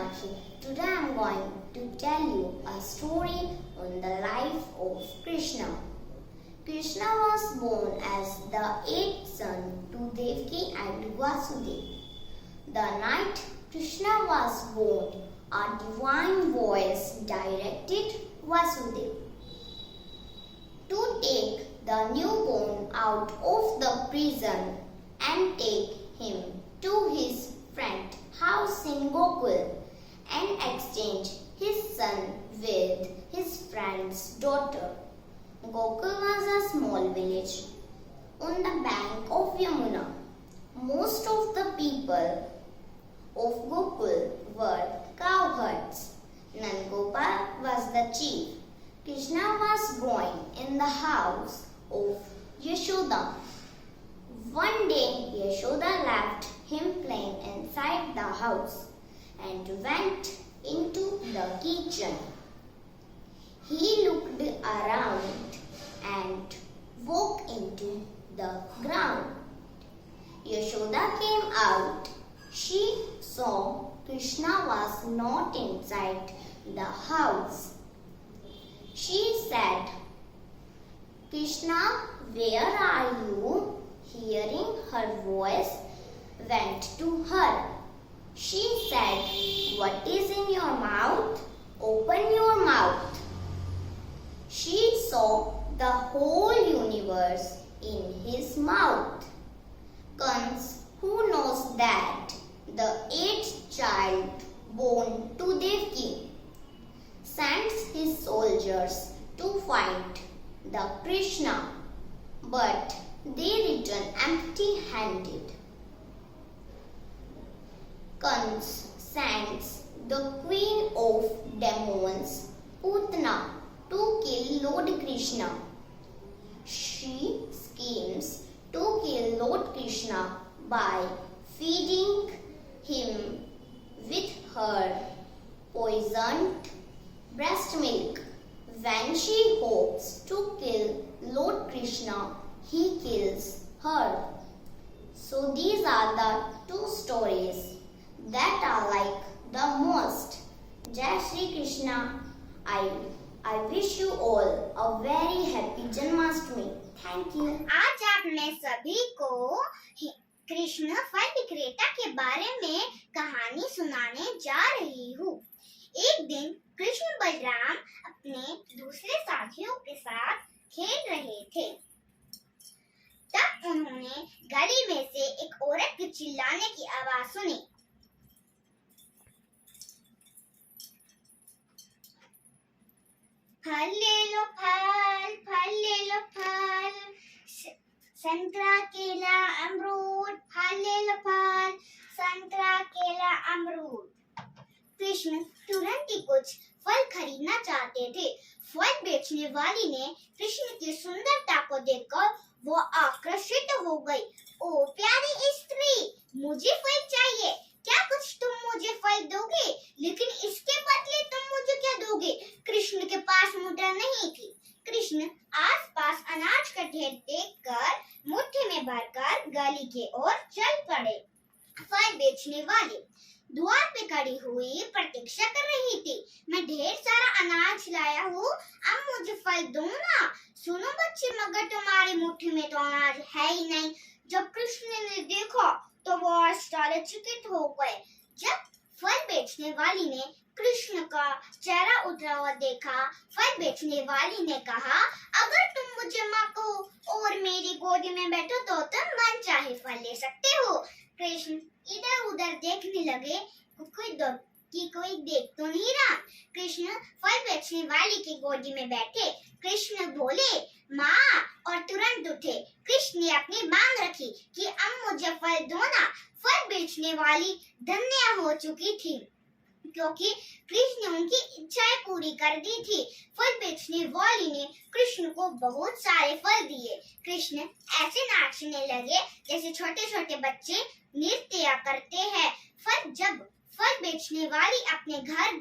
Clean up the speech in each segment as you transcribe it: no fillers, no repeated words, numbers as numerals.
Meenakshi. Today I am going to tell you a story on the life of Krishna. Krishna was born as the eighth son to Devaki and Vasudeva. The night Krishna was born, a divine voice directed Vasudeva to take the newborn out of the prison and take him to his friend house in Gokul and exchange his son with his friend's daughter. Gokul was a small village on the bank of Yamuna. Most of the people of Gokul were cowherds. Nandgopal was the chief. Krishna was growing in the house of Yashoda. One day Yashoda left him playing inside the house and went into the kitchen. He looked around and walked into the ground. Yashoda came out. She saw Krishna was not inside the house. She said, "Krishna, where are you?" Hearing her voice, went to her. She said, "What is in your mouth? Open your mouth." She saw the whole universe in his mouth. Kans, who knows that the eighth child born to Devaki, sends his soldiers to fight the Krishna, but they return empty-handed. Kans sends the queen of demons, Putana, to kill Lord Krishna. She schemes to kill Lord Krishna by feeding him with her poisoned breast milk. When she hopes to kill Lord Krishna, he kills her. So these are the two stories that are like the most. Jai Shri Krishna. I wish you all a very happy Janmashtami. Thank you. आज आप मैं सभी को कृष्ण फल विक्रेता के बारे में कहानी सुनाने जा रही हूँ। एक दिन कृष्ण बलराम अपने दूसरे साथियों के साथ खेल रहे थे। तब उन्होंने गली में से एक औरत के चिल्लाने की आवाज सुनी। फल ले लो फल, फल ले लो फल, संतरा केला अमरूद, फल ले लो फल, संतरा केला अमरूद। कृष्ण तुरंत ही कुछ फल खरीदना चाहते थे। फल बेचने वाली ने कृष्ण की सुंदरता को देखकर वो आकर्षित हो गई। ओ प्यारी स्त्री, मुझे फल चाहिए। क्या कुछ तुम मुझे फल दोगे? लेकिन इसके बदले तुम मुझे क्या दोगे? कृष्ण के पास मुद्रा नहीं थी। कृष्ण आसपास अनाज का ढेर देखकर मुट्ठी में भरकर गली की ओर चल पड़े। फल बेचने वाली द्वार पे खड़ी हुई प्रतीक्षा कर रही थी। मैं ढेर सारा अनाज लाया हूँ, अब मुझे फल दो ना। सुनो बच्चे, मगर तुम्हारी मुट्ठी में तो अनाज है ही नहीं। जब कृष्ण ने देखा तो वो आश्चर्यचकित हो गए। जब फल बेचने वाली ने कृष्ण का चेहरा उतरा हुआ देखा, फल बेचने वाली ने कहा, अगर तुम मुझे माँ कहो और मेरी गोदी में बैठो तो तुम मन चाहे फल ले सकते हो। कृष्ण इधर उधर देखने लगे कोई देख तो नहीं रहा। कृष्ण फल बेचने वाली की गोदी में बैठे। कृष्ण बोले, माँ, और तुरंत उठे। कृष्ण ने अपनी मांग रखी कि अब मुझे फल दो ना। फल बेचने वाली धन्य हो चुकी थी क्योंकि कृष्ण ने उनकी इच्छाएं पूरी कर दी थी। फल बेचने वाली ने कृष्ण को बहुत सारे फल दिए। कृष्ण ऐसे नाचने लगे जैसे छोटे छोटे बच्चे नृत्य करते हैं। जब फल बेचने वाली अपने घर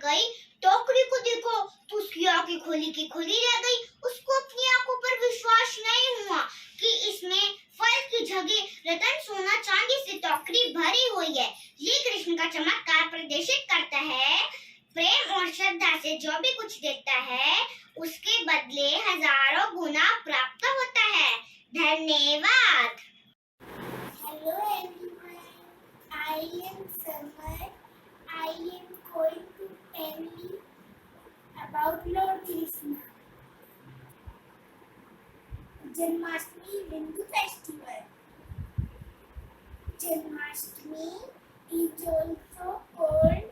गई, टोकरी को देखो तो उसकी आंखें खोली की खोली रह गई। उसको अपनी आंखों पर विश्वास नहीं हुआ कि इसमें फल की जगह रतन सोना चांदी से टोकरी भरी हुई है। ये कृष्ण का चमत्कार प्रदर्शित करता है। प्रेम और श्रद्धा से जो भी कुछ देता है उसके बदले हजारों गुना प्राप्त होता है। धन्यवाद। Hello everyone, I am Samar. I am going to tell you about Lord Krishna. Janmashtami Hindu festival. Janmashtami is also called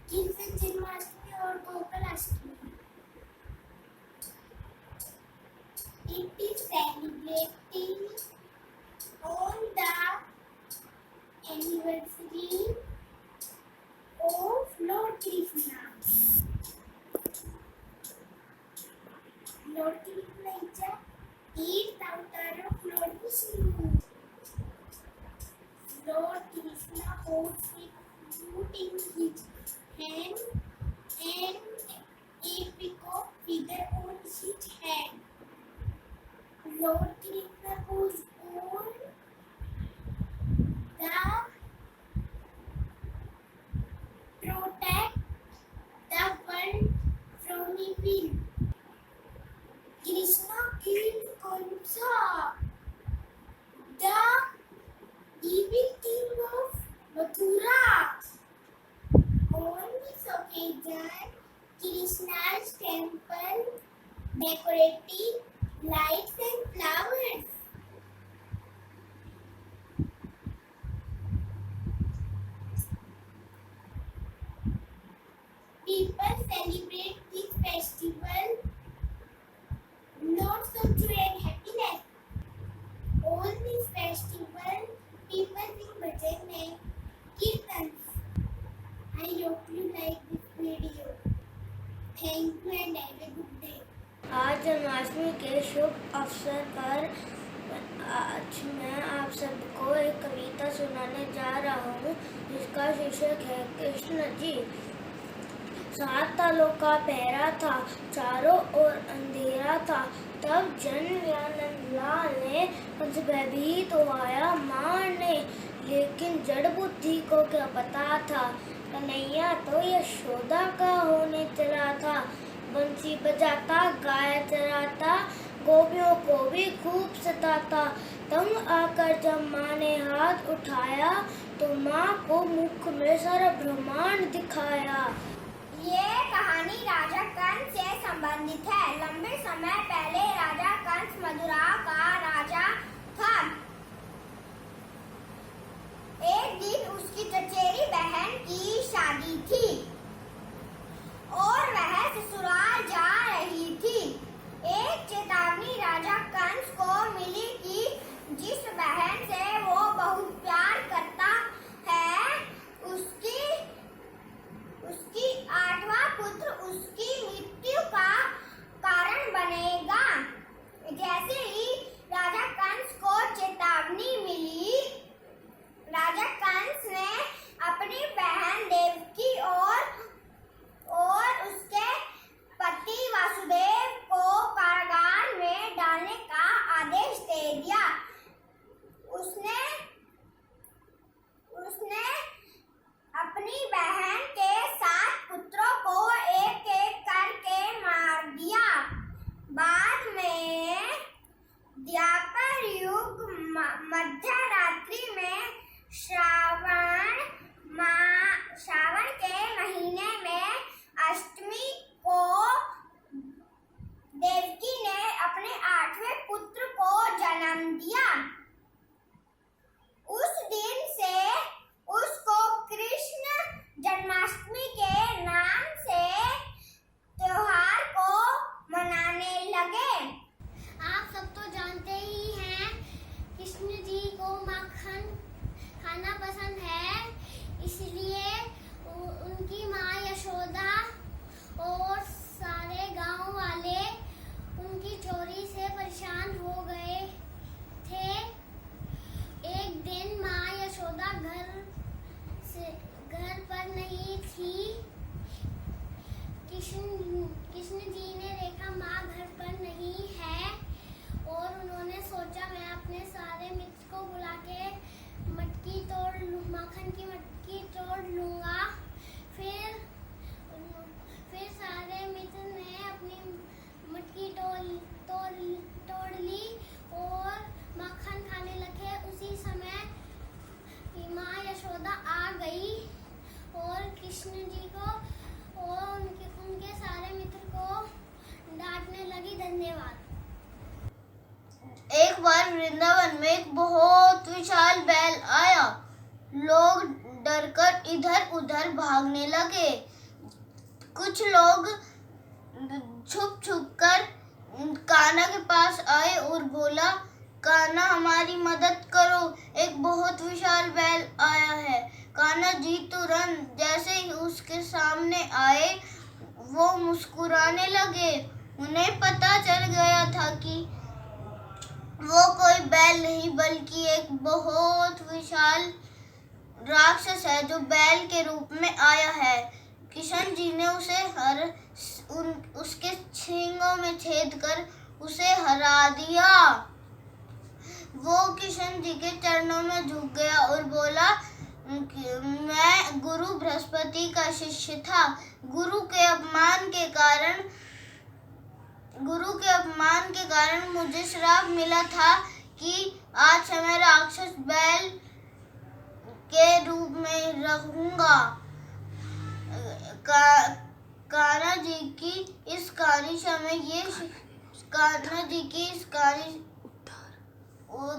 Krishna Janmashtami or Gokulashtami. It is celebrating on the anniversary of Lord Krishna. Lord Krishna is the 8th avatar of Lord Vishnu. Lord Krishna holds a flute in his hand and a peacock feather on his hand. Lord Krishna was born the protect the world from evil. Krishna killed Kamsa, the evil king of Mathura. On this occasion, Krishna's temple decorated lights and flowers. People celebrate this festival lots of joy and happiness. On this festival, people sing bhajan and kirtans. I hope you like this video. Thank you and have a good day. आज जन्माष्टमी के शुभ अवसर पर आज मैं आप सबको एक कविता सुनाने जा रहा हूँ जिसका शीर्षक है कृष्ण जी। 7 तालों का पहरा था, चारों ओर अंधेरा था, तब जनव्यानंद लाल ने हमसे भयभीत तो आया मारने। लेकिन जड़ बुद्धि को क्या पता था, कन्हैया तो यशोदा का होने चला था। बंसी बजाता गाय चराता, गोपियों को भी खूब सताता। तंग आकर जब माँ ने हाथ उठाया तो माँ को मुख में सारा ब्रह्मांड दिखाया। ये कहानी राजा कंस से संबंधित है। लंबे समय पहले राजा कंस मथुरा का राजा था। एक दिन उसकी चचेरी बहन की शादी थी और वह ससुराल जा रही थी। एक चेतावनी राजा कंस को मिली कि जिस बहन से वो बहुत प्यार करता है उसकी 8वां पुत्र उसकी मृत्यु का कारण बनेगा। जैसे ही राजा कंस को चेतावनी मिली, राजा कंस ने अपनी बहन देवकी और उसके पति वासुदेव को कारागार में डालने का आदेश दे दिया। उसने अपनी बहन के 7 पुत्रों को एक एक करके मार दिया। बाद में द्वापर युग मध्य रात्रि में श्रावण के महीने में अष्टमी को देवकी ने अपने 8वें पुत्र को जन्म दिया। उस दिन से उसको कृष्ण जन्माष्टमी के नाम से त्योहार को मनाने लगे। आप सब तो जानते ही हैं, कृष्ण जी को माखन खाना पसंद है, इसलिए उनकी माँ यशोदा और सारे गांव वाले उनकी चोरी से परेशान हो गए थे। लोग डरकर इधर उधर भागने लगे। कुछ लोग छुप छुप कर कान्हा के पास आए और बोला, कान्हा हमारी मदद करो, एक बहुत विशाल बैल आया है। कान्हा जी तुरंत जैसे ही उसके सामने आए वो मुस्कुराने लगे। उन्हें पता चल गया था कि वो कोई बैल नहीं बल्कि एक बहुत विशाल राक्षस है जो बैल के रूप में आया है। किशन जी ने उसके सींगों में छेद कर उसे हरा दिया। वो किशन जी के चरणों में झुक गया और बोला, मैं गुरु बृहस्पति का शिष्य था। गुरु के अपमान के कारण मुझे श्राप मिला था कि आज से मैं राक्षस बैल के रूप में रहूंगा। कान्हा जी की इस कहानी से हमें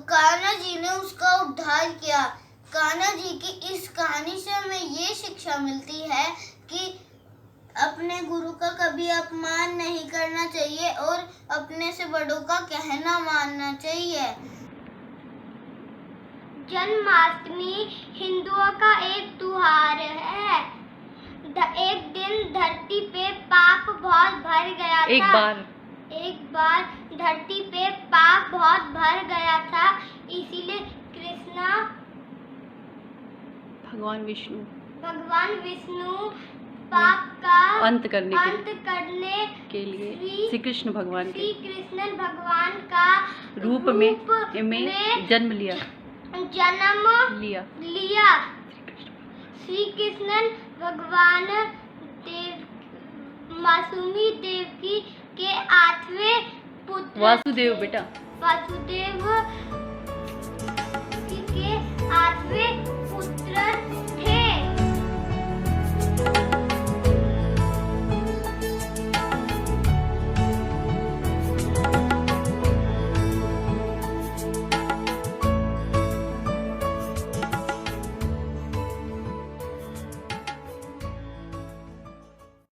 कान्हा जी ने उसका उद्धार किया। कान्हा जी की इस कहानी से हमें ये शिक्षा मिलती है कि अपने गुरु का कभी अपमान नहीं करना चाहिए और अपने से बड़ों का कहना मानना चाहिए। जन्माष्टमी हिंदुओं का एक त्योहार है। एक दिन धरती पे पाप बहुत भर गया था। एक बार धरती पे पाप बहुत भर गया था, इसीलिए कृष्णा भगवान विष्णु पाप का अंत करने के लिए श्री कृष्ण भगवान का रूप में जन्म लिया। श्री कृष्ण भगवान मासूमी देवकी के 8वें पुत्र वासुदेव बेटा। वासुदेव